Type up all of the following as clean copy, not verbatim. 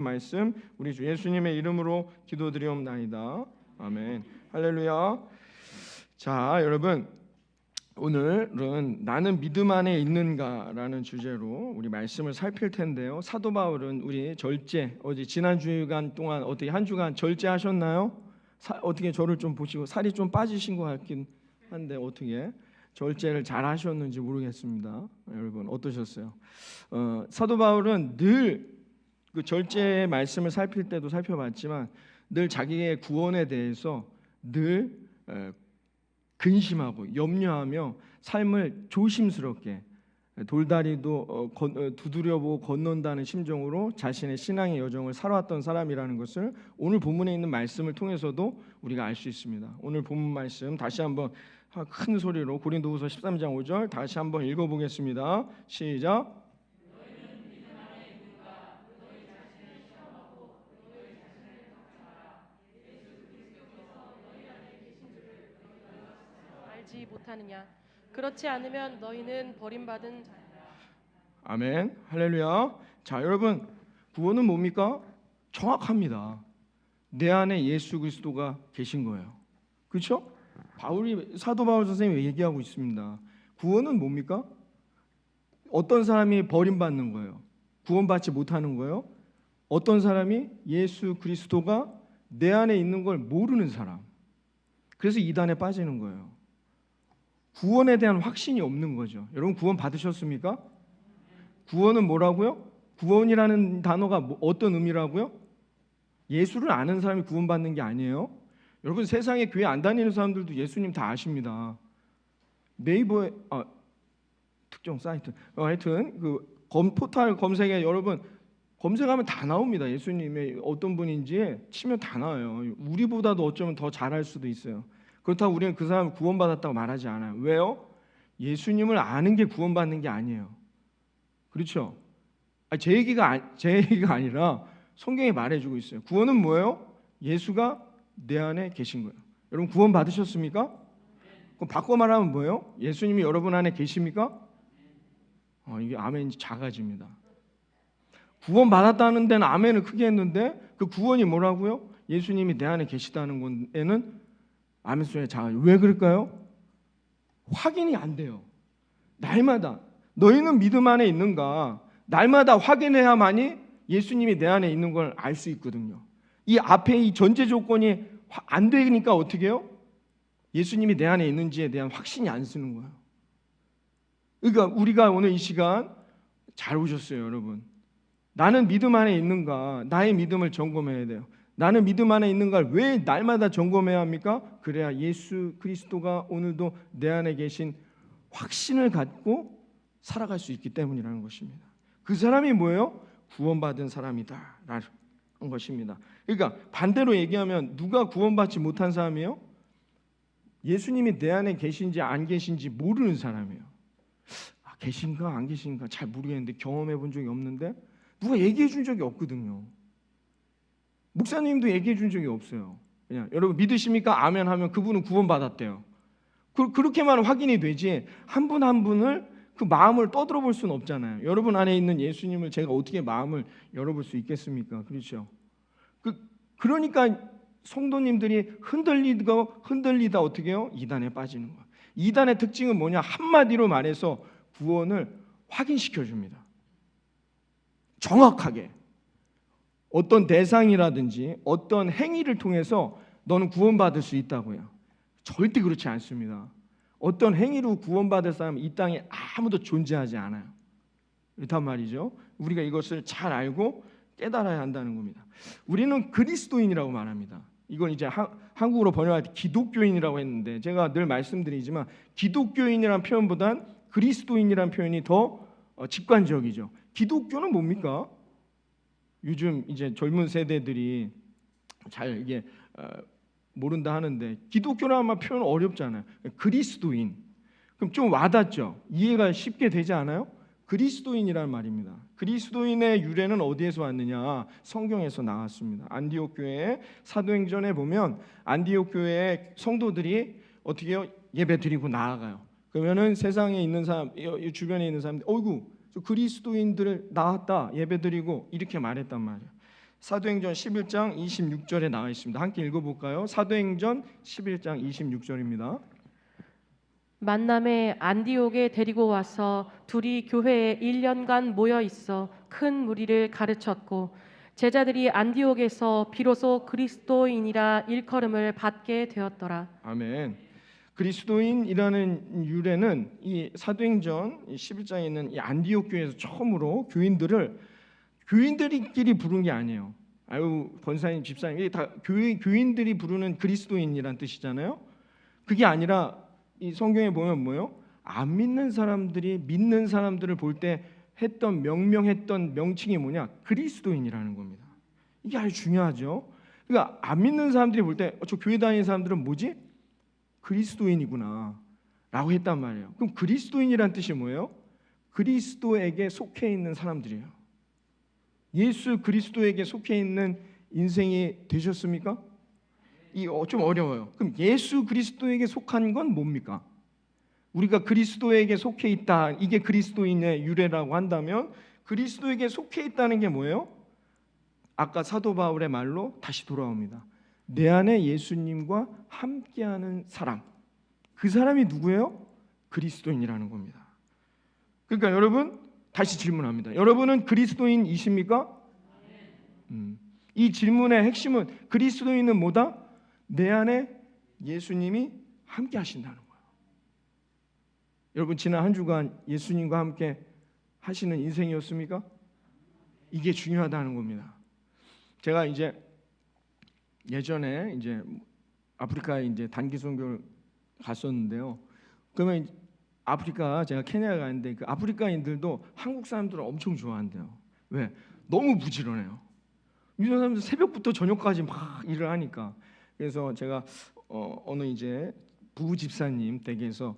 말씀 우리 주 예수님의 이름으로 기도드리옵나이다. 아멘. 할렐루야. 자, 여러분, 오늘은 나는 믿음 안에 있는가라는 주제로 우리 말씀을 살필 텐데요. 사도 바울은 우리 절제, 어제 지난 주간 동안 어떻게 한 주간 절제하셨나요? 어떻게 저를 좀 보시고 살이 좀 빠지신 것 같긴 한데 어떻게 절제를 잘 하셨는지 모르겠습니다. 여러분 어떠셨어요? 사도 바울은 늘 그 절제의 말씀을 살필 때도 살펴봤지만 늘 자기의 구원에 대해서 늘 근심하고 염려하며 삶을 조심스럽게 돌다리도 두드려보고 건넌다는 심정으로 자신의 신앙의 여정을 살아왔던 사람이라는 것을 오늘 본문에 있는 말씀을 통해서도 우리가 알 수 있습니다. 오늘 본문 말씀 다시 한번 큰 소리로 고린도후서 13장 5절 다시 한번 읽어보겠습니다. 시작. 알지 못하느냐? 그렇지 않으면 너희는 버림받은 자니라. 아멘. 할렐루야. 자, 여러분, 구원은 뭡니까? 정확합니다. 내 안에 예수 그리스도가 계신 거예요. 그렇죠? 사도 바울 선생님이 얘기하고 있습니다. 구원은 뭡니까? 어떤 사람이 버림받는 거예요? 구원받지 못하는 거예요? 어떤 사람이 예수 그리스도가 내 안에 있는 걸 모르는 사람. 그래서 이단에 빠지는 거예요. 구원에 대한 확신이 없는 거죠. 여러분 구원 받으셨습니까? 구원은 뭐라고요? 구원이라는 단어가 어떤 의미라고요? 예수를 아는 사람이 구원받는 게 아니에요. 여러분 세상에 교회 안 다니는 사람들도 예수님 다 아십니다. 네이버에 특정 사이트 하여튼 그 포털 검색에 여러분 검색하면 다 나옵니다. 예수님의 어떤 분인지 치면 다 나와요. 우리보다도 어쩌면 더 잘할 수도 있어요. 그렇다고 우리는 그 사람을 구원받았다고 말하지 않아요. 왜요? 예수님을 아는 게 구원받는 게 아니에요. 그렇죠? 제 얘기가 아니라 성경이 말해주고 있어요. 구원은 뭐예요? 예수가 내 안에 계신 거예요. 여러분 구원 받으셨습니까? 그럼 바꿔 말하면 뭐예요? 예수님이 여러분 안에 계십니까? 이게 아멘이 작아집니다. 구원 받았다는 데는 아멘을 크게 했는데 그 구원이 뭐라고요? 예수님이 내 안에 계시다는 건에는 아멘 소리가 작아요. 왜 그럴까요? 확인이 안 돼요. 날마다 너희는 믿음 안에 있는가? 날마다 확인해야만이 예수님이 내 안에 있는 걸 알 수 있거든요. 이 앞에 이 전제 조건이 안 되니까 어떻게 해요? 예수님이 내 안에 있는지에 대한 확신이 안 쓰는 거예요. 그러니까 우리가 오늘 이 시간 잘 오셨어요, 여러분. 나는 믿음 안에 있는가? 나의 믿음을 점검해야 돼요. 나는 믿음 안에 있는가를 왜 날마다 점검해야 합니까? 그래야 예수 그리스도가 오늘도 내 안에 계신 확신을 갖고 살아갈 수 있기 때문이라는 것입니다. 그 사람이 뭐예요? 구원받은 사람이다라는 것입니다. 그러니까 반대로 얘기하면 누가 구원받지 못한 사람이에요? 예수님이 내 안에 계신지 안 계신지 모르는 사람이에요. 계신가 안 계신가 잘 모르겠는데 경험해 본 적이 없는데 누가 얘기해 준 적이 없거든요. 목사님도 얘기해 준 적이 없어요. 그냥 여러분 믿으십니까? 아멘 하면 그분은 구원받았대요. 그렇게만 확인이 되지 한 분 한 분을 그 마음을 떠들어 볼 수는 없잖아요. 여러분 안에 있는 예수님을 제가 어떻게 마음을 열어볼 수 있겠습니까? 그렇죠? 그러니까 성도님들이 흔들리다 어떻게 해요? 이단에 빠지는 거예요. 이단의 특징은 뭐냐? 한마디로 말해서 구원을 확인시켜 줍니다. 정확하게 어떤 대상이라든지 어떤 행위를 통해서 너는 구원받을 수 있다고요. 절대 그렇지 않습니다. 어떤 행위로 구원받을 사람은 이 땅에 아무도 존재하지 않아요. 그렇단 말이죠. 우리가 이것을 잘 알고 깨달아야 한다는 겁니다. 우리는 그리스도인이라고 말합니다. 이건 이제 한국어로 번역할 때 기독교인이라고 했는데 제가 늘 말씀드리지만 기독교인이라는 표현보단 그리스도인이라는 표현이 더 직관적이죠. 기독교는 뭡니까? 요즘 이제 젊은 세대들이 잘 이게 모른다 하는데 기독교라는 표현 어렵잖아요. 그리스도인. 그럼 좀 와닿죠? 이해가 쉽게 되지 않아요? 그리스도인이라는 말입니다. 그리스도인의 유래는 어디에서 왔느냐? 성경에서 나왔습니다. 안디옥 교회 사도행전에 보면 안디옥 교회의 성도들이 어떻게 해요? 예배 드리고 나아가요. 그러면은 세상에 있는 사람, 주변에 있는 사람들, 어이구, 저 그리스도인들 나왔다 예배 드리고 이렇게 말했단 말이에요. 사도행전 11장 26절에 나와 있습니다. 함께 읽어볼까요? 사도행전 11장 26절입니다. 만남에 안디옥에 데리고 와서 둘이 교회에 1년간 모여 있어 큰 무리를 가르쳤고 제자들이 안디옥에서 비로소 그리스도인이라 일컬음을 받게 되었더라. 아멘. 그리스도인이라는 유래는 이 사도행전 11장에 있는 이 안디옥 교회에서 처음으로 교인들끼리 부른 게 아니에요. 아유 권사님, 집사님, 이게 다 교인들이 부르는 그리스도인이란 뜻이잖아요. 그게 아니라 이 성경에 보면 뭐예요? 안 믿는 사람들이 믿는 사람들을 볼 때 했던 명명했던 명칭이 뭐냐? 그리스도인이라는 겁니다. 이게 아주 중요하죠. 그러니까 안 믿는 사람들이 볼 때 저 교회 다니는 사람들은 뭐지? 그리스도인이구나 라고 했단 말이에요. 그럼 그리스도인이란 뜻이 뭐예요? 그리스도에게 속해 있는 사람들이에요. 예수 그리스도에게 속해 있는 인생이 되셨습니까? 좀 어려워요. 그럼 예수 그리스도에게 속한 건 뭡니까? 우리가 그리스도에게 속해 있다, 이게 그리스도인의 유래라고 한다면 그리스도에게 속해 있다는 게 뭐예요? 아까 사도 바울의 말로 다시 돌아옵니다. 내 안에 예수님과 함께하는 사람, 그 사람이 누구예요? 그리스도인이라는 겁니다. 그러니까 여러분 다시 질문합니다. 여러분은 그리스도인이십니까? 이 질문의 핵심은 그리스도인은 뭐다? 내 안에 예수님이 함께 하신다는 거예요. 여러분 지난 한 주간 예수님과 함께 하시는 인생이었습니까? 이게 중요하다는 겁니다. 제가 이제 예전에 이제 아프리카에 이제 단기 선교를 갔었는데요. 그러면 아프리카 제가 케냐에 갔는데 그 아프리카인들도 한국 사람들을 엄청 좋아한대요. 왜? 너무 부지런해요. 이 사람들 새벽부터 저녁까지 막 일을 하니까. 그래서 제가 어느 이제 부부 집사님 댁에서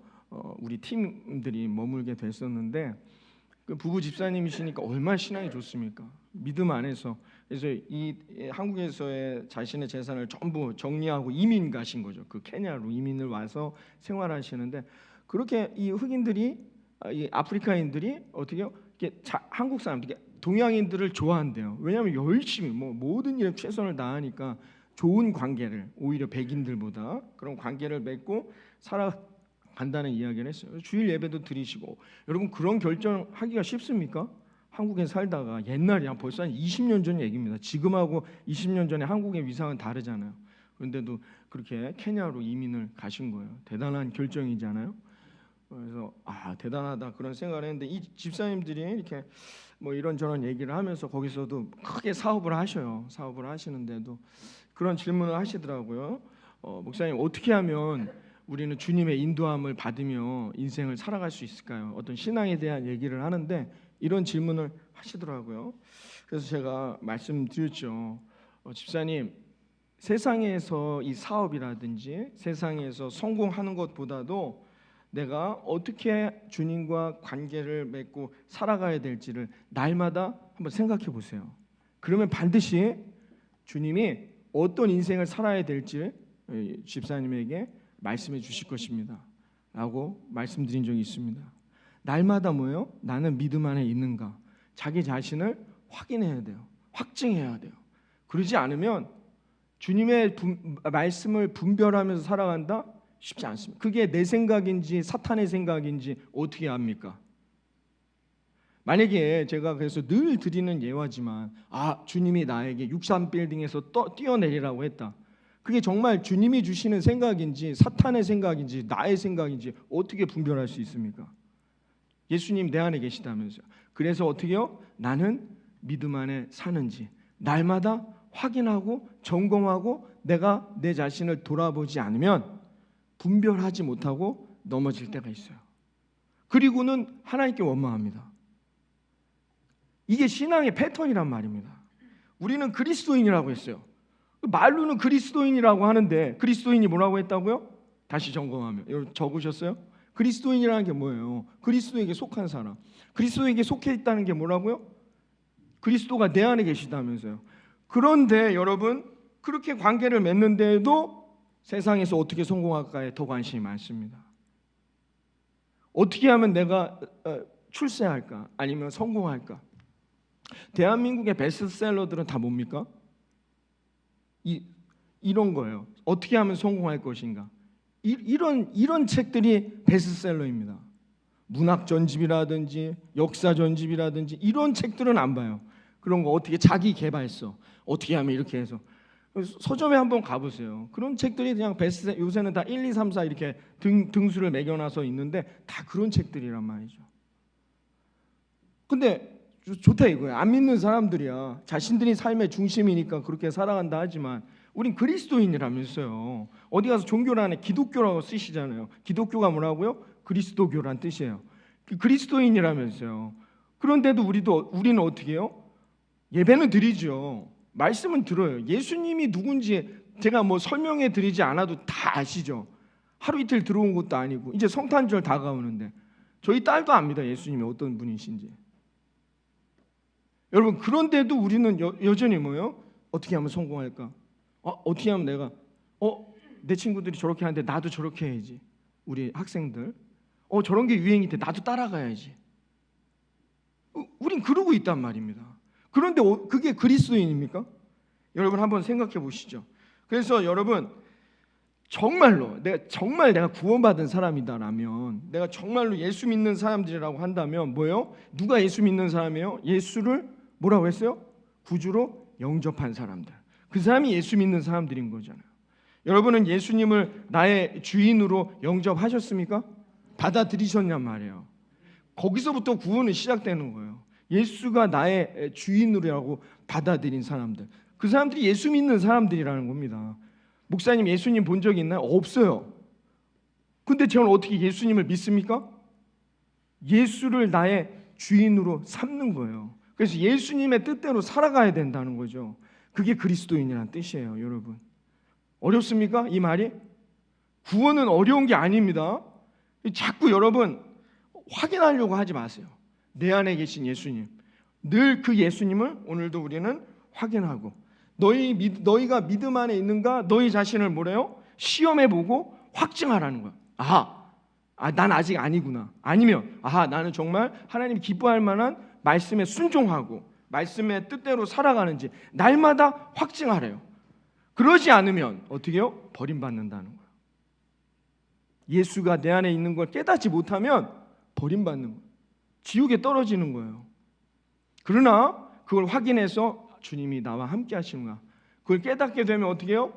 우리 팀들이 머물게 됐었는데 그 부부 집사님이시니까 얼마나 신앙이 좋습니까? 믿음 안에서. 그래서 이 한국에서의 자신의 재산을 전부 정리하고 이민 가신 거죠. 그 케냐로 이민을 와서 생활하시는데 그렇게 이 흑인들이 이 아프리카인들이 어떻게요? 한국 사람들, 동양인들을 좋아한대요. 왜냐하면 열심히 모든 일에 최선을 다하니까 좋은 관계를 오히려 백인들보다 그런 관계를 맺고 살아간다는 이야기를 했어요. 주일 예배도 드리시고. 여러분 그런 결정하기가 쉽습니까? 한국에 살다가 옛날이야 벌써 한 20년 전 얘기입니다. 지금하고 20년 전에 한국의 위상은 다르잖아요. 그런데도 그렇게 케냐로 이민을 가신 거예요. 대단한 결정이잖아요. 그래서 대단하다 그런 생각을 했는데 이 집사님들이 이렇게 이런저런 얘기를 하면서 거기서도 크게 사업을 하셔요. 사업을 하시는데도 그런 질문을 하시더라고요. 목사님 어떻게 하면 우리는 주님의 인도함을 받으며 인생을 살아갈 수 있을까요? 어떤 신앙에 대한 얘기를 하는데 이런 질문을 하시더라고요. 그래서 제가 말씀드렸죠. 집사님 세상에서 이 사업이라든지 세상에서 성공하는 것보다도 내가 어떻게 주님과 관계를 맺고 살아가야 될지를 날마다 한번 생각해 보세요. 그러면 반드시 주님이 어떤 인생을 살아야 될지 집사님에게 말씀해 주실 것입니다 라고 말씀드린 적이 있습니다. 날마다 뭐예요? 나는 믿음 안에 있는가? 자기 자신을 확인해야 돼요. 확증해야 돼요. 그러지 않으면 주님의 말씀을 분별하면서 살아간다? 쉽지 않습니다. 그게 내 생각인지 사탄의 생각인지 어떻게 압니까? 만약에 제가 그래서 늘 드리는 예화지만 주님이 나에게 63빌딩에서 뛰어내리라고 했다. 그게 정말 주님이 주시는 생각인지 사탄의 생각인지 나의 생각인지 어떻게 분별할 수 있습니까? 예수님 내 안에 계시다면서요. 그래서 어떻게 해요? 나는 믿음 안에 사는지 날마다 확인하고 점검하고 내가 내 자신을 돌아보지 않으면 분별하지 못하고 넘어질 때가 있어요. 그리고는 하나님께 원망합니다. 이게 신앙의 패턴이란 말입니다. 우리는 그리스도인이라고 했어요. 말로는 그리스도인이라고 하는데 그리스도인이 뭐라고 했다고요? 다시 점검하면 여러분 적으셨어요? 그리스도인이라는 게 뭐예요? 그리스도에게 속한 사람. 그리스도에게 속해 있다는 게 뭐라고요? 그리스도가 내 안에 계시다면서요. 그런데 여러분 그렇게 관계를 맺는데도 세상에서 어떻게 성공할까에 더 관심이 많습니다. 어떻게 하면 내가 출세할까? 아니면 성공할까? 대한민국의 베스트셀러들은 다 뭡니까? 이런 거예요. 어떻게 하면 성공할 것인가? 이런 책들이 베스트셀러입니다. 문학 전집이라든지 역사 전집이라든지 이런 책들은 안 봐요. 그런 거 어떻게 자기 개발서 어떻게 하면 이렇게 해서 서점에 한번 가보세요. 그런 책들이 그냥 베스트 요새는 다 1, 2, 3, 4 이렇게 등수를 매겨놔서 있는데 다 그런 책들이란 말이죠. 근데 좋다 이거예요. 안 믿는 사람들이야. 자신들이 삶의 중심이니까 그렇게 살아간다 하지만 우린 그리스도인이라면서요. 어디 가서 종교란에 기독교라고 쓰시잖아요. 기독교가 뭐라고요? 그리스도교란 뜻이에요. 그리스도인이라면서요. 그런데도 우리는 어떻게 해요? 예배는 드리죠. 말씀은 들어요. 예수님이 누군지 제가 뭐 설명해 드리지 않아도 다 아시죠. 하루 이틀 들어온 것도 아니고 이제 성탄절 다가오는데 저희 딸도 압니다. 예수님이 어떤 분이신지. 여러분 그런데도 우리는 여전히 뭐예요? 어떻게 하면 성공할까? 어떻게 하면 내가 내 친구들이 저렇게 하는데 나도 저렇게 해야지. 우리 학생들 저런 게 유행인데 나도 따라가야지. 우린 그러고 있단 말입니다. 그런데 그게 그리스도인입니까? 여러분 한번 생각해 보시죠. 그래서 여러분 정말로 내가 구원받은 사람이다라면 내가 정말로 예수 믿는 사람들이라고 한다면 뭐예요? 누가 예수 믿는 사람이에요? 예수를 뭐라고 했어요? 구주로 영접한 사람들. 그 사람이 예수 믿는 사람들인 거잖아요. 여러분은 예수님을 나의 주인으로 영접하셨습니까? 받아들이셨냔 말이에요. 거기서부터 구원은 시작되는 거예요. 예수가 나의 주인으로라고 받아들인 사람들. 그 사람들이 예수 믿는 사람들이라는 겁니다. 목사님 예수님 본 적이 있나요? 없어요. 근데 저는 어떻게 예수님을 믿습니까? 예수를 나의 주인으로 삼는 거예요. 그래서 예수님의 뜻대로 살아가야 된다는 거죠. 그게 그리스도인이라는 뜻이에요, 여러분. 어렵습니까? 이 말이? 구원은 어려운 게 아닙니다. 자꾸 여러분 확인하려고 하지 마세요. 내 안에 계신 예수님, 늘 그 예수님을 오늘도 우리는 확인하고 너희가 믿음 안에 있는가? 너희 자신을 뭐래요? 시험해보고 확증하라는 거야. 난 아직 아니구나. 아니면 나는 정말 하나님이 기뻐할 만한 말씀에 순종하고 말씀의 뜻대로 살아가는지 날마다 확증하래요. 그러지 않으면 어떻게 해요? 버림받는다는 거예요. 예수가 내 안에 있는 걸 깨닫지 못하면 버림받는 거예요. 지옥에 떨어지는 거예요. 그러나 그걸 확인해서 주님이 나와 함께 하시는 거야. 그걸 깨닫게 되면 어떻게 해요?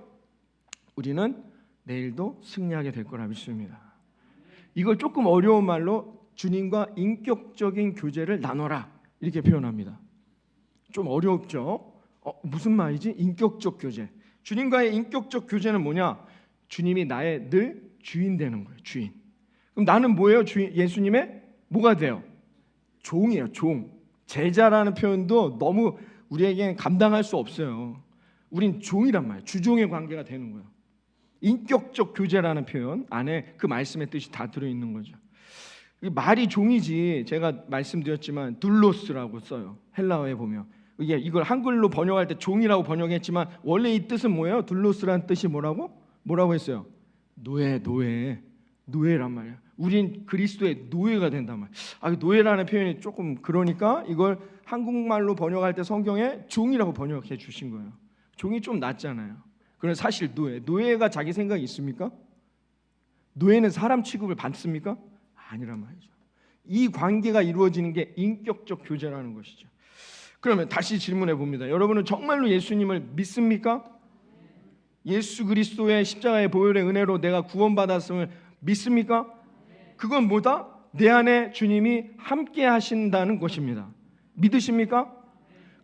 우리는 내일도 승리하게 될 거라 믿습니다. 이걸 조금 어려운 말로 주님과 인격적인 교제를 나눠라 이렇게 표현합니다. 좀 어렵죠? 무슨 말이지? 인격적 교제. 주님과의 인격적 교제는 뭐냐? 주님이 나의 늘 주인 되는 거예요. 주인. 그럼 나는 뭐예요? 예수님의 뭐가 돼요? 종이에요. 종. 제자라는 표현도 너무 우리에게는 감당할 수 없어요. 우린 종이란 말이에요. 주종의 관계가 되는 거예요. 인격적 교제라는 표현 안에 그 말씀의 뜻이 다 들어있는 거죠. 말이 종이지 제가 말씀드렸지만 둘로스라고 써요. 헬라어에 보면 이걸 한글로 번역할 때 종이라고 번역했지만 원래 이 뜻은 뭐예요? 둘로스라는 뜻이 뭐라고 했어요? 노예란 말이에요. 우린 그리스도의 노예가 된단 말이에요. 노예라는 표현이 조금 그러니까 이걸 한국말로 번역할 때 성경에 종이라고 번역해 주신 거예요. 종이 좀 낫잖아요. 그런데 사실 노예가 자기 생각이 있습니까? 노예는 사람 취급을 받습니까? 아니란 말이죠. 이 관계가 이루어지는 게 인격적 교제라는 것이죠. 그러면 다시 질문해 봅니다. 여러분은 정말로 예수님을 믿습니까? 예수 그리스도의 십자가의 보혈의 은혜로 내가 구원받았음을 믿습니까? 그건 뭐다? 내 안에 주님이 함께 하신다는 것입니다. 믿으십니까?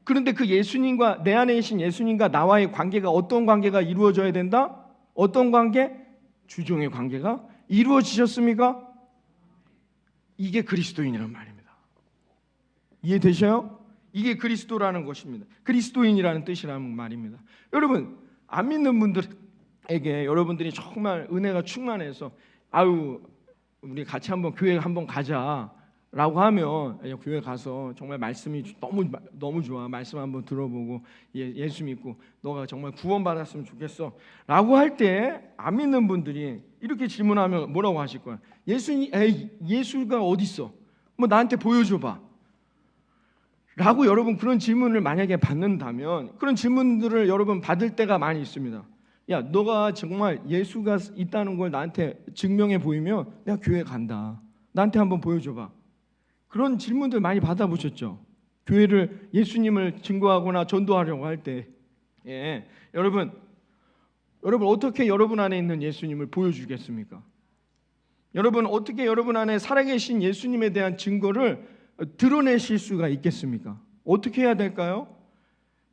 그런데 그 예수님과 내 안에 계신 예수님과 나와의 관계가 어떤 관계가 이루어져야 된다? 어떤 관계? 주종의 관계가 이루어지셨습니까? 이게 그리스도인이란 말입니다. 이해되셔요? 이게 그리스도라는 것입니다. 그리스도인이라는 뜻이라는 말입니다. 여러분 안 믿는 분들에게 여러분들이 정말 은혜가 충만해서 우리 같이 한번 교회 한번 가자라고 하면 교회 가서 정말 말씀이 너무 좋아. 말씀 한번 들어보고 예수 믿고 너가 정말 구원받았으면 좋겠어 라고 할 때 안 믿는 분들이 이렇게 질문하면 뭐라고 하실 거야? 예수가 어디 있어? 뭐 나한테 보여줘봐. 라고 여러분 그런 질문을 만약에 받는다면, 그런 질문들을 여러분 받을 때가 많이 있습니다. 야, 너가 정말 예수가 있다는 걸 나한테 증명해 보이면 내가 교회 간다. 나한테 한번 보여줘봐. 그런 질문들 많이 받아보셨죠? 교회를, 예수님을 증거하거나 전도하려고 할 때. 예, 여러분 어떻게 여러분 안에 있는 예수님을 보여주겠습니까? 여러분 어떻게 여러분 안에 살아계신 예수님에 대한 증거를 드러내실 수가 있겠습니까? 어떻게 해야 될까요?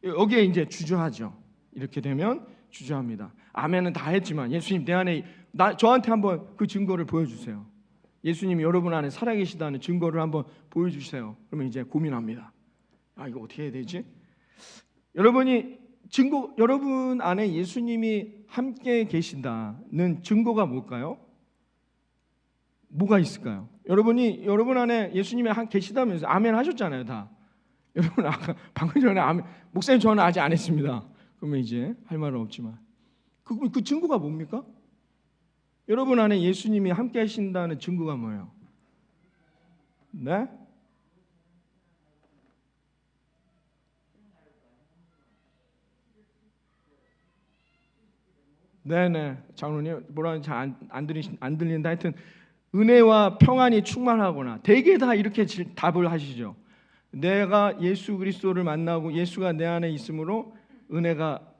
여기에 이제 주저하죠. 이렇게 되면 주저합니다. 아멘은 다 했지만 예수님 내 안에 저한테 한번 그 증거를 보여주세요. 예수님이 여러분 안에 살아계시다는 증거를 한번 보여주세요. 그러면 이제 고민합니다. 이거 어떻게 해야 되지? 여러분 안에 예수님이 함께 계신다는 증거가 뭘까요? 뭐가 있을까요? 여러분 안에 예수님이 계시다면서 아멘 하셨잖아요, 다. 여러분 아까 방금 전에 아멘, 목사님 저는 아직 안 했습니다. 그러면 이제 할 말은 없지만 그 증거가 뭡니까? 여러분 안에 예수님이 함께 하신다는 증거가 뭐예요? 네? 네네, 장로님 뭐라는지 잘 안 들린다. 하여튼 은혜와 평안이 충만하거나, 대개 다 이렇게 답을 하시죠. 내가 예수 그리스도를 만나고 예수가 내 안에 있으므로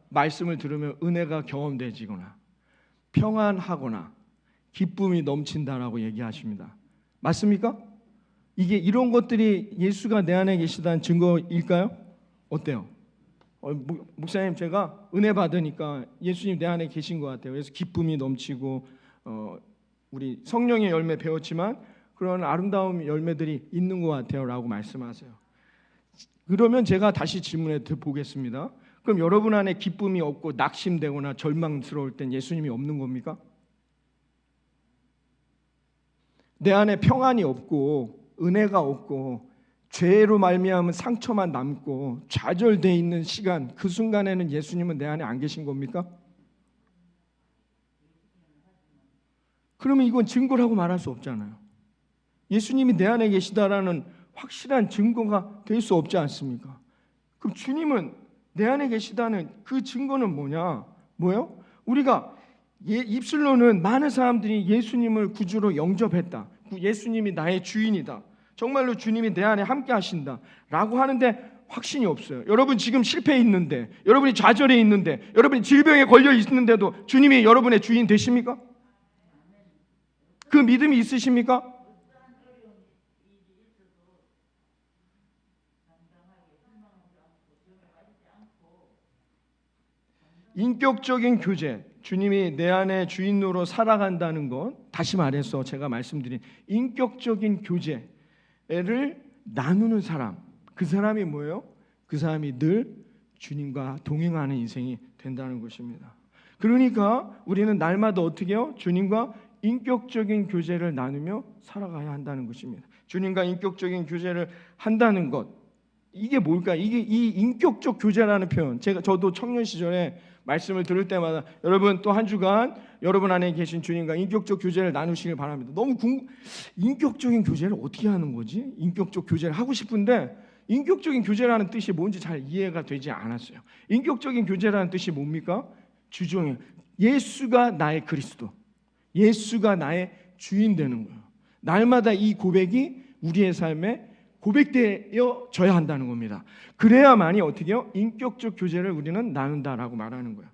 말씀을 들으면 은혜가 경험되지거나 평안하거나 기쁨이 넘친다라고 얘기하십니다. 맞습니까? 이런 것들이 예수가 내 안에 계시다는 증거일까요? 어때요? 목사님 제가 은혜 받으니까 예수님 내 안에 계신 것 같아요. 그래서 기쁨이 넘치고 우리 성령의 열매 배웠지만 그런 아름다운 열매들이 있는 것 같아요 라고 말씀하세요. 그러면 제가 다시 질문해 보겠습니다. 그럼 여러분 안에 기쁨이 없고 낙심되거나 절망스러울 땐 예수님이 없는 겁니까? 내 안에 평안이 없고 은혜가 없고 죄로 말미암은 상처만 남고 좌절되어 있는 시간, 그 순간에는 예수님은 내 안에 안 계신 겁니까? 그러면 이건 증거라고 말할 수 없잖아요. 예수님이 내 안에 계시다라는 확실한 증거가 될 수 없지 않습니까? 그럼 주님은 내 안에 계시다는 그 증거는 뭐예요? 우리가 입술로는 많은 사람들이 예수님을 구주로 영접했다. 예수님이 나의 주인이다. 정말로 주님이 내 안에 함께 하신다 라고 하는데 확신이 없어요. 여러분 지금 실패해 있는데, 여러분이 좌절해 있는데, 여러분이 질병에 걸려 있는데도 주님이 여러분의 주인 되십니까? 그 믿음이 있으십니까? 인격적인 교제, 주님이 내 안에 주인으로 살아간다는 것, 다시 말해서 제가 말씀드린 인격적인 교제를 나누는 사람, 그 사람이 뭐예요? 그 사람이 늘 주님과 동행하는 인생이 된다는 것입니다. 그러니까 우리는 날마다 어떻게 해요? 주님과 인격적인 교제를 나누며 살아가야 한다는 것입니다. 주님과 인격적인 교제를 한다는 것, 이게 뭘까? 이 인격적 교제라는 표현, 저도 청년 시절에 말씀을 들을 때마다 여러분 또 한 주간 여러분 안에 계신 주님과 인격적 교제를 나누시길 바랍니다. 인격적인 교제를 어떻게 하는 거지? 인격적 교제를 하고 싶은데 인격적인 교제라는 뜻이 뭔지 잘 이해가 되지 않았어요. 인격적인 교제라는 뜻이 뭡니까? 주종이에요. 예수가 나의 그리스도, 예수가 나의 주인 되는 거예요. 날마다 이 고백이 우리의 삶에 고백되어져야 한다는 겁니다. 그래야만이 어떻게 해요? 인격적 교제를 우리는 나눈다라고 말하는 거예요.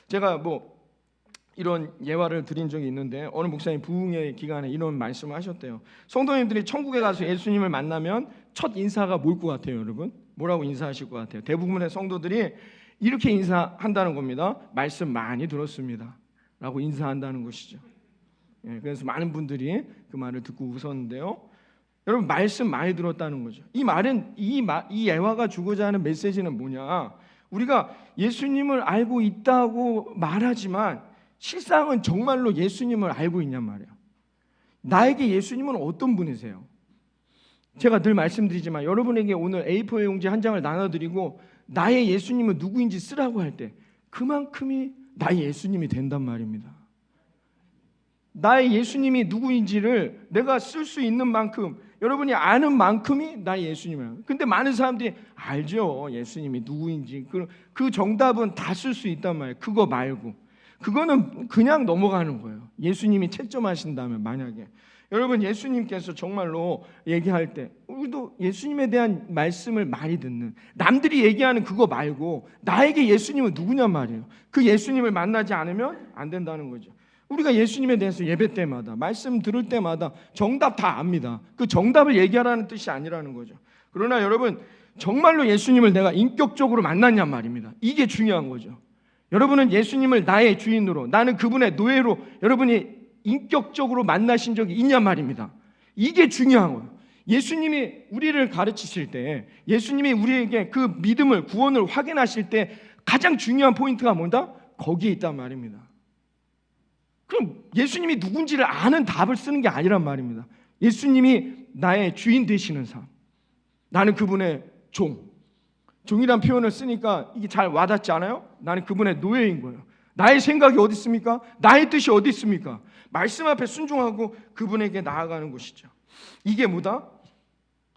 제가 이런 예화를 드린 적이 있는데, 어느 목사님 부흥회 기간에 이런 말씀을 하셨대요. 성도님들이 천국에 가서 예수님을 만나면 첫 인사가 뭘 것 같아요, 여러분? 뭐라고 인사하실 것 같아요? 대부분의 성도들이 이렇게 인사한다는 겁니다. 말씀 많이 들었습니다 라고 인사한다는 것이죠. 그래서 많은 분들이 그 말을 듣고 웃었는데요, 여러분 말씀 많이 들었다는 거죠. 이 말은 이 예화가 주고자 하는 메시지는 뭐냐? 우리가 예수님을 알고 있다고 말하지만 실상은 정말로 예수님을 알고 있냔 말이에요. 나에게 예수님은 어떤 분이세요? 제가 늘 말씀드리지만 여러분에게 오늘 A4 용지 한 장을 나눠드리고 나의 예수님은 누구인지 쓰라고 할 때 그만큼이 나의 예수님이 된단 말입니다. 나의 예수님이 누구인지를 내가 쓸 수 있는 만큼, 여러분이 아는 만큼이 나의 예수님이에요. 근데 많은 사람들이 알죠, 예수님이 누구인지. 그 정답은 다 쓸 수 있단 말이에요. 그거 말고 그거는 그냥 넘어가는 거예요. 예수님이 채점하신다면, 만약에 여러분 예수님께서 정말로 얘기할 때, 우리도 예수님에 대한 말씀을 많이 듣는, 남들이 얘기하는 그거 말고 나에게 예수님은 누구냔 말이에요. 그 예수님을 만나지 않으면 안 된다는 거죠. 우리가 예수님에 대해서 예배 때마다, 말씀 들을 때마다 정답 다 압니다. 그 정답을 얘기하라는 뜻이 아니라는 거죠. 그러나 여러분, 정말로 예수님을 내가 인격적으로 만났냔 말입니다. 이게 중요한 거죠. 여러분은 예수님을 나의 주인으로, 나는 그분의 노예로 여러분이 인격적으로 만나신 적이 있냔 말입니다. 이게 중요한 거예요. 예수님이 우리를 가르치실 때, 예수님이 우리에게 그 믿음을, 구원을 확인하실 때 가장 중요한 포인트가 뭐다? 거기에 있단 말입니다. 그럼 예수님이 누군지를 아는 답을 쓰는 게 아니란 말입니다. 예수님이 나의 주인 되시는 삶, 나는 그분의 종이란 표현을 쓰니까 이게 잘 와닿지 않아요? 나는 그분의 노예인 거예요. 나의 생각이 어디 있습니까? 나의 뜻이 어디 있습니까? 말씀 앞에 순종하고 그분에게 나아가는 것이죠. 이게 뭐다?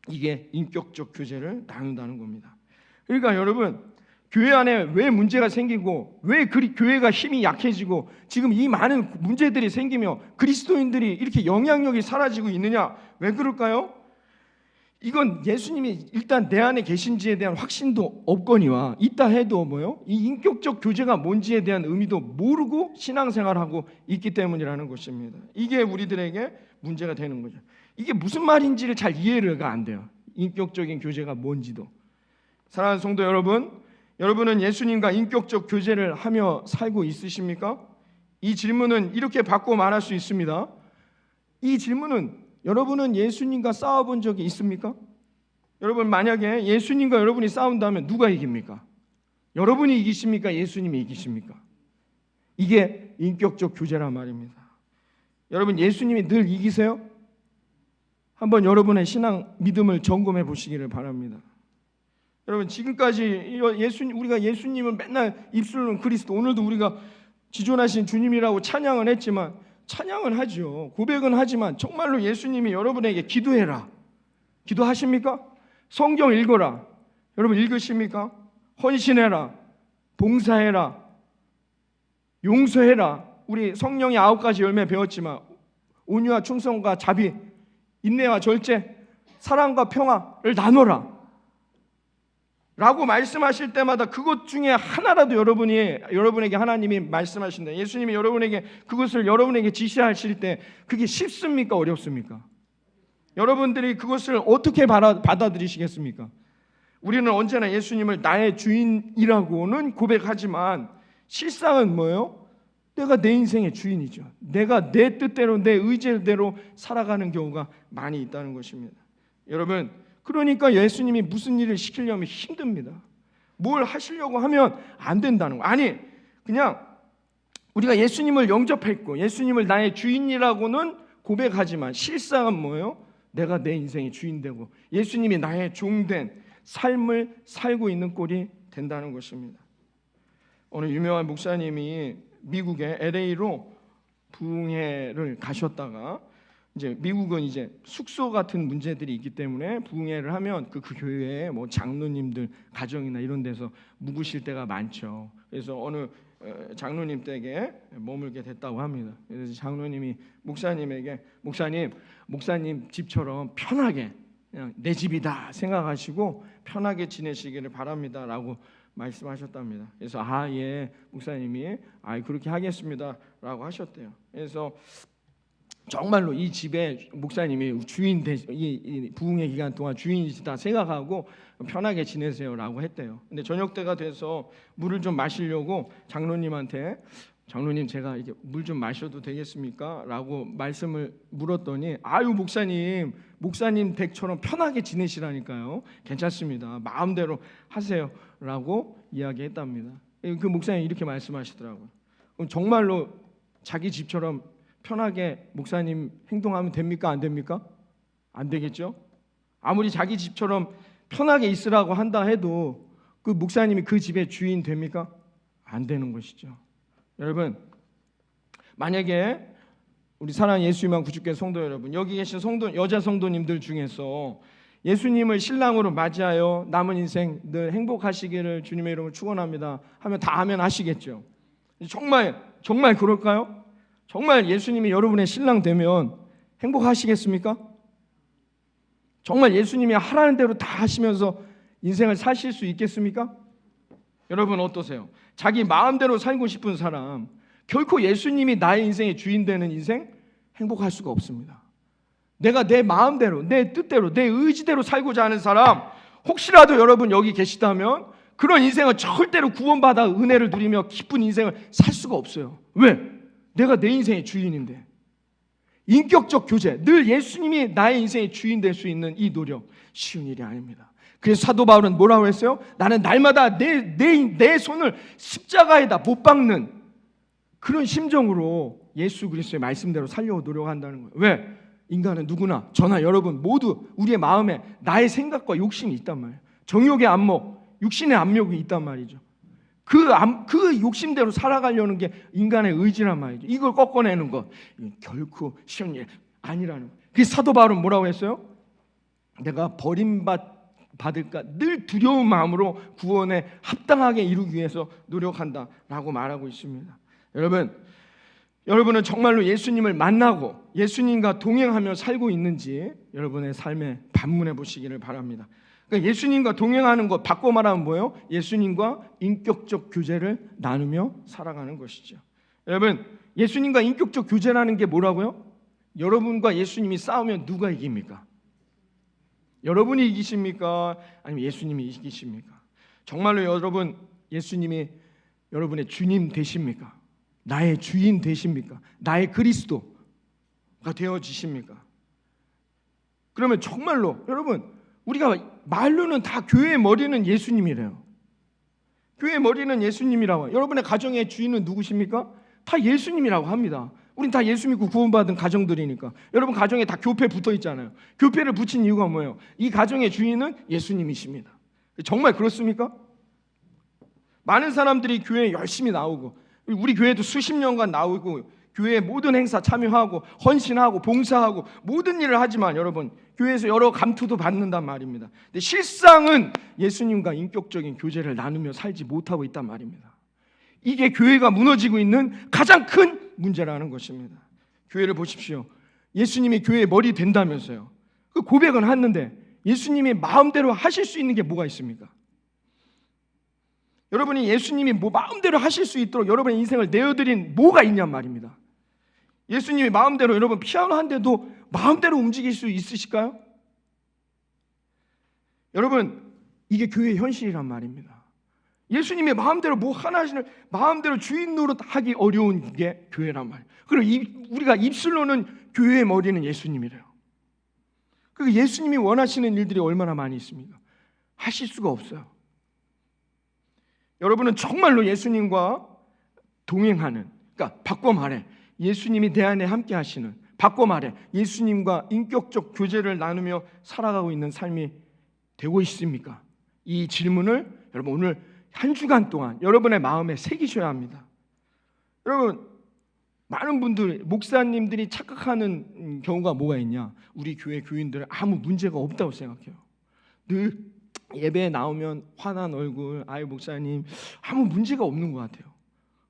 이게 인격적 교제를 나눈다는 겁니다. 그러니까 여러분, 교회 안에 왜 문제가 생기고, 왜 교회가 힘이 약해지고 지금 이 많은 문제들이 생기며 그리스도인들이 이렇게 영향력이 사라지고 있느냐? 왜 그럴까요? 이건 예수님이 일단 내 안에 계신지에 대한 확신도 없거니와, 있다 해도 이 인격적 교제가 뭔지에 대한 의미도 모르고 신앙생활하고 있기 때문이라는 것입니다. 이게 우리들에게 문제가 되는 거죠. 이게 무슨 말인지를 잘 이해가 안 돼요. 인격적인 교제가 뭔지도. 사랑하는 성도 여러분, 여러분은 예수님과 인격적 교제를 하며 살고 있으십니까? 이 질문은 이렇게 받고 말할 수 있습니다. 이 질문은, 여러분은 예수님과 싸워본 적이 있습니까? 여러분, 만약에 예수님과 여러분이 싸운다면 누가 이깁니까? 여러분이 이기십니까? 예수님이 이기십니까? 이게 인격적 교제란 말입니다. 여러분, 예수님이 늘 이기세요? 한번 여러분의 신앙 믿음을 점검해 보시기를 바랍니다. 여러분, 지금까지 우리가 예수님을 맨날 입술로는 그리스도, 오늘도 우리가 지존하신 주님이라고 찬양을 했지만, 찬양은 하죠. 고백은 하지만 정말로 예수님이 여러분에게 기도해라, 기도하십니까? 성경 읽어라, 여러분 읽으십니까? 헌신해라, 봉사해라, 용서해라. 우리 성령의 9가지 열매 배웠지만, 온유와 충성과 자비, 인내와 절제, 사랑과 평화를 나눠라 라고 말씀하실 때마다 그것 중에 하나라도 여러분에게 하나님이 말씀하신다, 예수님이 여러분에게 그것을 여러분에게 지시하실 때 그게 쉽습니까? 어렵습니까? 여러분들이 그것을 어떻게 받아들이시겠습니까? 우리는 언제나 예수님을 나의 주인이라고는 고백하지만 실상은 뭐예요? 내가 내 인생의 주인이죠. 내가 내 뜻대로, 내 의지대로 살아가는 경우가 많이 있다는 것입니다. 여러분, 그러니까 예수님이 무슨 일을 시키려면 힘듭니다. 뭘 하시려고 하면 안 된다는 거. 아니, 그냥 우리가 예수님을 영접했고 예수님을 나의 주인이라고는 고백하지만 실상은 뭐예요? 내가 내 인생의 주인 되고 예수님이 나의 종된 삶을 살고 있는 꼴이 된다는 것입니다. 어느 유명한 목사님이 미국의 LA로 부흥회를 가셨다가, 이제 미국은 이제 숙소 같은 문제들이 있기 때문에 부흥회를 하면 그 교회에 뭐 장로님들 가정이나 이런 데서 묵으실 때가 많죠. 그래서 어느 장로님 댁에 머물게 됐다고 합니다. 그래서 장로님이 목사님에게, 목사님 집처럼 편하게, 그냥 내 집이다 생각하시고 편하게 지내시기를 바랍니다라고 말씀하셨답니다. 그래서 예, 목사님이 그렇게 하겠습니다라고 하셨대요. 그래서 정말로 이 집에 목사님이 주인 이 부흥회 기간 동안 주인이시다 생각하고 편하게 지내세요라고 했대요. 근데 저녁 때가 돼서 물을 좀 마시려고 장로님한테, 장로님 제가 이게 물 좀 마셔도 되겠습니까? 라고 말씀을 물었더니, 목사님 댁처럼 편하게 지내시라니까요. 괜찮습니다. 마음대로 하세요라고 이야기했답니다. 그 목사님이 이렇게 말씀하시더라고요. 그럼 정말로 자기 집처럼 편하게 목사님 행동하면 됩니까? 안 됩니까? 안 되겠죠? 아무리 자기 집처럼 편하게 있으라고 한다 해도 그 목사님이 그 집의 주인 됩니까? 안 되는 것이죠. 여러분, 만약에 우리 사랑하는 예수님만 구주께 성도 여러분, 여기 계신 성도, 여자 성도님들 중에서 예수님을 신랑으로 맞이하여 남은 인생 늘 행복하시기를 주님의 이름으로 축원합니다 하면 다 아멘 하시겠죠? 정말 그럴까요? 정말 예수님이 여러분의 신랑 되면 행복하시겠습니까? 정말 예수님이 하라는 대로 다 하시면서 인생을 사실 수 있겠습니까? 여러분 어떠세요? 자기 마음대로 살고 싶은 사람, 결코 예수님이 나의 인생의 주인 되는 인생 행복할 수가 없습니다. 내가 내 마음대로, 내 뜻대로, 내 의지대로 살고자 하는 사람, 혹시라도 여러분 여기 계시다면 그런 인생은 절대로 구원받아 은혜를 누리며 기쁜 인생을 살 수가 없어요. 왜? 내가 내 인생의 주인인데. 인격적 교제, 늘 예수님이 나의 인생의 주인 될 수 있는 이 노력, 쉬운 일이 아닙니다. 그래서 사도 바울은 뭐라고 했어요? 나는 날마다 내 손을 십자가에다 못 박는 그런 심정으로 예수 그리스도의 말씀대로 살려고 노력한다는 거예요. 왜? 인간은 누구나, 저나 여러분 모두 우리의 마음에 나의 생각과 욕심이 있단 말이에요. 정욕의 안목, 육신의 압력이 있단 말이죠. 그 욕심대로 살아가려는 게 인간의 의지란 말이죠. 이걸 꺾어내는 것 결코 쉬운 일 아니라는 거예요. 그래서 사도 바울은 뭐라고 했어요? 내가 버림받을까 늘 두려운 마음으로 구원에 합당하게 이루기 위해서 노력한다라고 말하고 있습니다. 여러분은 정말로 예수님을 만나고 예수님과 동행하며 살고 있는지 여러분의 삶에 반문해 보시기를 바랍니다. 그러니까 예수님과 동행하는 것, 바꿔 말하면 뭐예요? 예수님과 인격적 교제를 나누며 살아가는 것이죠. 여러분, 예수님과 인격적 교제라는 게 뭐라고요? 여러분과 예수님이 싸우면 누가 이깁니까? 여러분이 이기십니까? 아니면 예수님이 이기십니까? 정말로 여러분, 예수님이 여러분의 주님 되십니까? 나의 주인 되십니까? 나의 그리스도가 되어지십니까? 그러면 정말로 여러분, 우리가 말로는 다 교회의 머리는 예수님이래요. 교회의 머리는 예수님이라고. 여러분의 가정의 주인은 누구십니까? 다 예수님이라고 합니다. 우린 다 예수 믿고 구원받은 가정들이니까. 여러분 가정에 다 교패 붙어 있잖아요. 교패를 붙인 이유가 뭐예요? 이 가정의 주인은 예수님이십니다. 정말 그렇습니까? 많은 사람들이 교회에 열심히 나오고, 우리 교회도 수십 년간 나오고 교회의 모든 행사 참여하고 헌신하고 봉사하고 모든 일을 하지만 여러분 교회에서 여러 감투도 받는단 말입니다. 근데 실상은 예수님과 인격적인 교제를 나누며 살지 못하고 있단 말입니다. 이게 교회가 무너지고 있는 가장 큰 문제라는 것입니다. 교회를 보십시오. 예수님이 교회의 머리 된다면서요. 그 고백은 하는데 예수님이 마음대로 하실 수 있는 게 뭐가 있습니까? 여러분이 예수님이 마음대로 하실 수 있도록 여러분의 인생을 내어드린 뭐가 있냔 말입니다. 예수님이 마음대로 여러분 피아노 한 대도 마음대로 움직일 수 있으실까요? 여러분 이게 교회의 현실이란 말입니다. 예수님의 마음대로 뭐 하나를 마음대로 주인 노릇하기 어려운 게 교회란 말이에요. 그리고 우리가 입술로는 교회의 머리는 예수님이래요. 그 예수님이 원하시는 일들이 얼마나 많이 있습니까? 하실 수가 없어요. 여러분은 정말로 예수님과 동행하는, 그러니까 바꿔 말해 예수님이 내 안에 함께 하시는, 바꿔 말해 예수님과 인격적 교제를 나누며 살아가고 있는 삶이 되고 있습니까? 이 질문을 여러분 오늘 한 주간 동안 여러분의 마음에 새기셔야 합니다. 여러분 많은 분들, 목사님들이 착각하는 경우가 뭐가 있냐? 우리 교회 교인들은 아무 문제가 없다고 생각해요. 늘 예배에 나오면 환한 얼굴, 아유 목사님 아무 문제가 없는 것 같아요.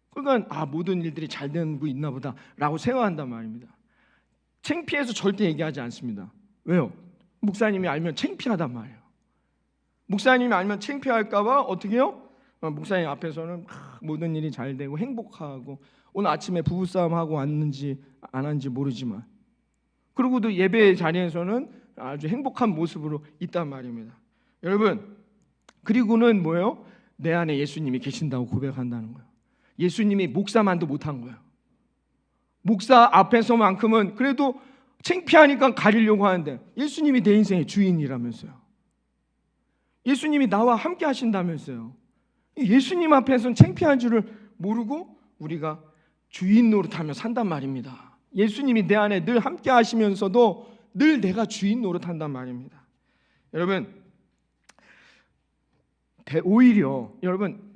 그러니까 모든 일들이 잘 되고 있나 보다 라고 생각한단 말입니다. 창피해서 절대 얘기하지 않습니다. 왜요? 목사님이 알면 창피하단 말이에요. 목사님이 알면 창피할까 봐 어떻게 해요? 목사님 앞에서는 모든 일이 잘 되고 행복하고, 오늘 아침에 부부싸움하고 왔는지 안 왔는지 모르지만, 그리고도 예배 자리에서는 아주 행복한 모습으로 있단 말입니다. 여러분, 그리고는 뭐예요? 내 안에 예수님이 계신다고 고백한다는 거예요. 예수님이 목사만도 못한 거예요. 목사 앞에서만큼은 그래도 창피하니까 가리려고 하는데 예수님이 내 인생의 주인이라면서요. 예수님이 나와 함께 하신다면서요. 예수님 앞에서는 창피한 줄을 모르고 우리가 주인 노릇하며 산단 말입니다. 예수님이 내 안에 늘 함께 하시면서도 늘 내가 주인 노릇한단 말입니다. 여러분, 오히려 여러분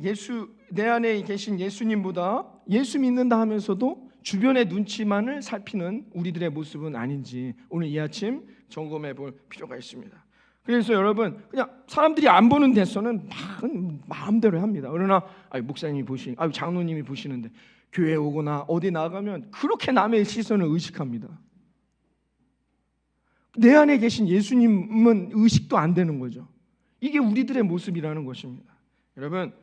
내 안에 계신 예수님보다 예수 믿는다 하면서도 주변의 눈치만을 살피는 우리들의 모습은 아닌지 오늘 이 아침 점검해 볼 필요가 있습니다. 그래서 여러분, 그냥 사람들이 안 보는 데서는 막 마음대로 합니다. 그러나 목사님이 장로님이 보시는데 교회 오거나 어디 나가면 그렇게 남의 시선을 의식합니다. 내 안에 계신 예수님은 의식도 안 되는 거죠. 이게 우리들의 모습이라는 것입니다. 여러분,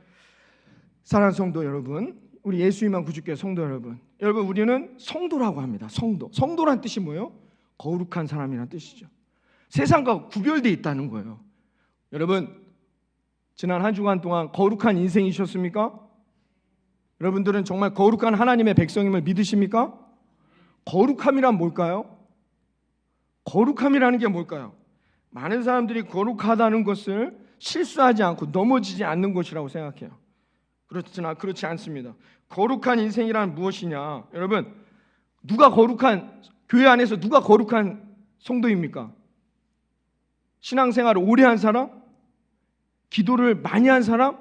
사랑하는 성도 여러분, 우리 예수님만 구주교회 성도 여러분, 우리는 성도라고 합니다. 성도란 뜻이 뭐예요? 거룩한 사람이란 뜻이죠. 세상과 구별되어 있다는 거예요. 여러분, 지난 한 주간 동안 거룩한 인생이셨습니까? 여러분들은 정말 거룩한 하나님의 백성임을 믿으십니까? 거룩함이란 뭘까요? 거룩함이라는 게 뭘까요? 많은 사람들이 거룩하다는 것을 실수하지 않고 넘어지지 않는 것이라고 생각해요. 그렇지나 그렇지 않습니다. 거룩한 인생이란 무엇이냐? 여러분, 교회 안에서 누가 거룩한 성도입니까? 신앙생활을 오래 한 사람? 기도를 많이 한 사람?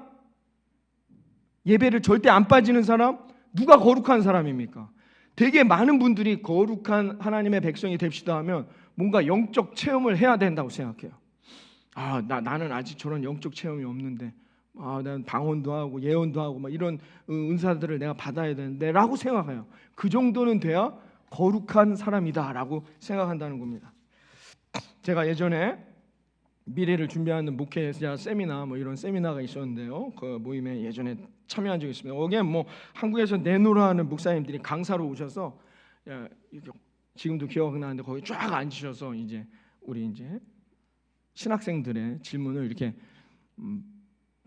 예배를 절대 안 빠지는 사람? 누가 거룩한 사람입니까? 되게 많은 분들이 거룩한 하나님의 백성이 됩시다 하면 뭔가 영적 체험을 해야 된다고 생각해요. 나는 아직 저런 영적 체험이 없는데, 난 방언도 하고 예언도 하고 막 이런 은사들을 내가 받아야 되는데 라고 생각해요. 그 정도는 돼야 거룩한 사람이다 라고 생각한다는 겁니다. 제가 예전에 미래를 준비하는 목회자 세미나 이런 세미나가 있었는데요. 그 모임에 예전에 참여한 적이 있습니다. 거기에 한국에서 내노라 하는 목사님들이 강사로 오셔서, 지금도 기억나는데 거기 쫙 앉으셔서 우리 신학생들의 질문을 이렇게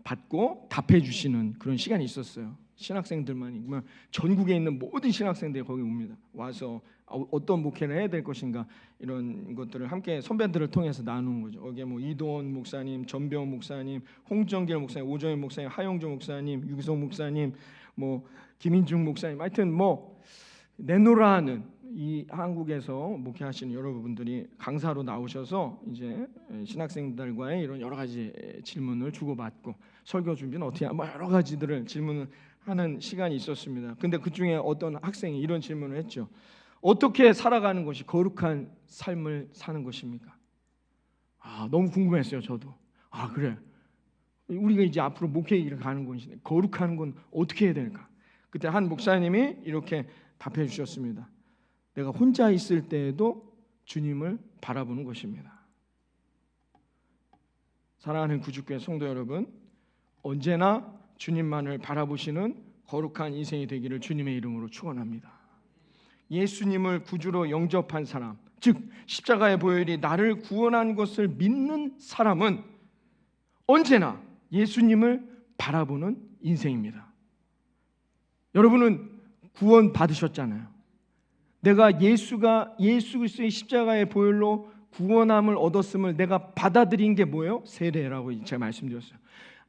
받고 답해 주시는 그런 시간이 있었어요. 신학생들만이, 전국에 있는 모든 신학생들이 거기 옵니다. 와서 어떤 목회를 해야 될 것인가 이런 것들을 함께 선배들을 통해서 나누는 거죠. 거기에 이도원 목사님, 전병 목사님, 홍정길 목사님, 오정현 목사님, 하영조 목사님, 유기성 목사님, 김인중 목사님, 하여튼 내노라 하는 이 한국에서 목회하시는 여러분들이 강사로 나오셔서 신학생들과의 이런 여러 가지 질문을 주고받고 설교 준비는 어떻게 여러 가지들을 질문을 하는 시간이 있었습니다. 근데 그 중에 어떤 학생이 이런 질문을 했죠. 어떻게 살아가는 것이 거룩한 삶을 사는 것입니까? 너무 궁금했어요. 저도. 그래. 우리가 앞으로 목회 일을 가는 것인데 거룩한 건 어떻게 해야 될까? 그때 한 목사님이 이렇게 답해 주셨습니다. 내가 혼자 있을 때에도 주님을 바라보는 것입니다. 사랑하는 구주교회 성도 여러분, 언제나 주님만을 바라보시는 거룩한 인생이 되기를 주님의 이름으로 축원합니다. 예수님을 구주로 영접한 사람, 즉 십자가의 보혈이 나를 구원한 것을 믿는 사람은 언제나 예수님을 바라보는 인생입니다. 여러분은 구원 받으셨잖아요. 내가 예수 그리스도의 십자가의 보혈로 구원함을 얻었음을 내가 받아들인 게 뭐예요? 세례라고 제가 말씀드렸어요.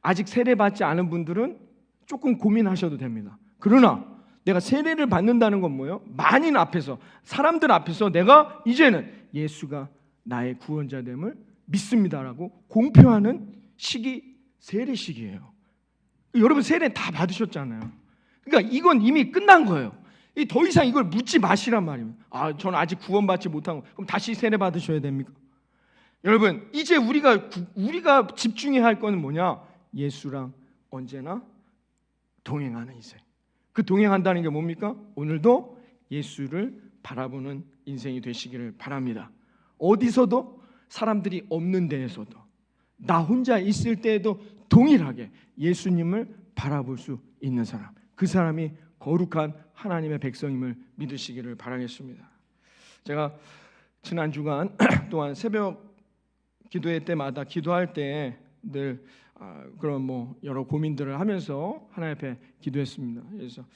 아직 세례 받지 않은 분들은 조금 고민하셔도 됩니다. 그러나 내가 세례를 받는다는 건 뭐예요? 만인 앞에서, 사람들 앞에서 내가 이제는 예수가 나의 구원자됨을 믿습니다라고 공표하는 시기, 세례식이에요. 여러분 세례 다 받으셨잖아요. 그러니까 이건 이미 끝난 거예요. 더 이상 이걸 묻지 마시란 말입니다. 저는 아직 구원받지 못한 거. 그럼 다시 세례 받으셔야 됩니까? 여러분, 이제 우리가 집중해야 할 거는 뭐냐? 예수랑 언제나 동행하는 인생. 그 동행한다는 게 뭡니까? 오늘도 예수를 바라보는 인생이 되시기를 바랍니다. 어디서도, 사람들이 없는 데에서도, 나 혼자 있을 때에도 동일하게 예수님을 바라볼 수 있는 사람, 그 사람이 거룩한 하나님의 백성임을 믿으시기를 바라겠습니다. 제가 지난 주간 동안 새벽 기도회 때마다 기도할 때 늘 그런 여러 고민들을 하면서 하나님 앞에 기도했습니다. 그래서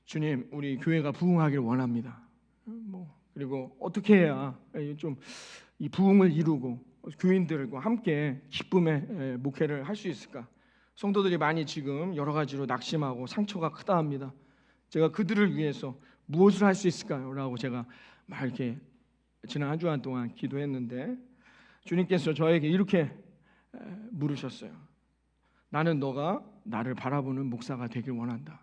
주님, 우리 교회가 부흥하기를 원합니다. 그리고 어떻게 해야 좀 이 부흥을 이루고 교인들과 함께 기쁨의 목회를 할 수 있을까? 성도들이 많이 지금 여러 가지로 낙심하고 상처가 크다 합니다. 제가 그들을 위해서 무엇을 할 수 있을까요? 라고 제가 막 이렇게 지난 한 주간 동안 기도했는데 주님께서 저에게 이렇게 물으셨어요. 나는 너가 나를 바라보는 목사가 되길 원한다.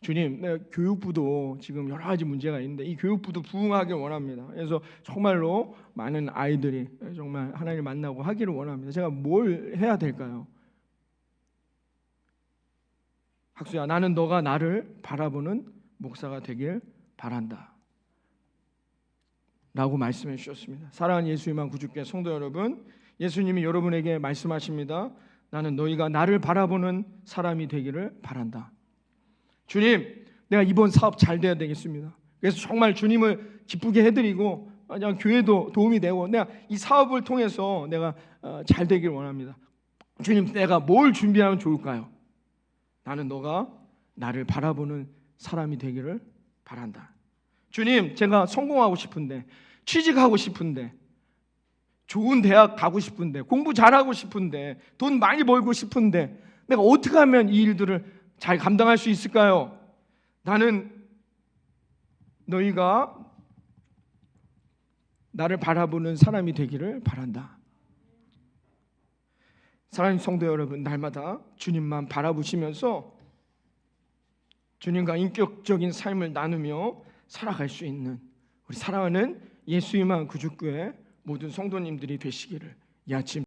주님, 내가 교육부도 지금 여러 가지 문제가 있는데 이 교육부도 부흥하길 원합니다. 그래서 정말로 많은 아이들이 정말 하나님을 만나고 하기를 원합니다. 제가 뭘 해야 될까요? 학수야, 나는 너가 나를 바라보는 목사가 되길 바란다 라고 말씀해 주셨습니다. 사랑하는 예수님만 구주께 성도 여러분, 예수님이 여러분에게 말씀하십니다. 나는 너희가 나를 바라보는 사람이 되기를 바란다. 주님, 내가 이번 사업 잘 돼야 되겠습니다. 그래서 정말 주님을 기쁘게 해드리고 교회도 도움이 되고 내가 이 사업을 통해서 내가 잘 되길 원합니다. 주님, 내가 뭘 준비하면 좋을까요? 나는 너가 나를 바라보는 사람이 되기를 바란다. 주님, 제가 성공하고 싶은데, 취직하고 싶은데, 좋은 대학 가고 싶은데, 공부 잘하고 싶은데, 돈 많이 벌고 싶은데 내가 어떻게 하면 이 일들을 잘 감당할 수 있을까요? 나는 너희가 나를 바라보는 사람이 되기를 바란다. 사랑하는 성도 여러분, 날마다 주님만 바라보시면서 주님과 인격적인 삶을 나누며 살아갈 수 있는 우리 사랑하는 예수님만 구주교회 모든 성도님들이 되시기를 이 아침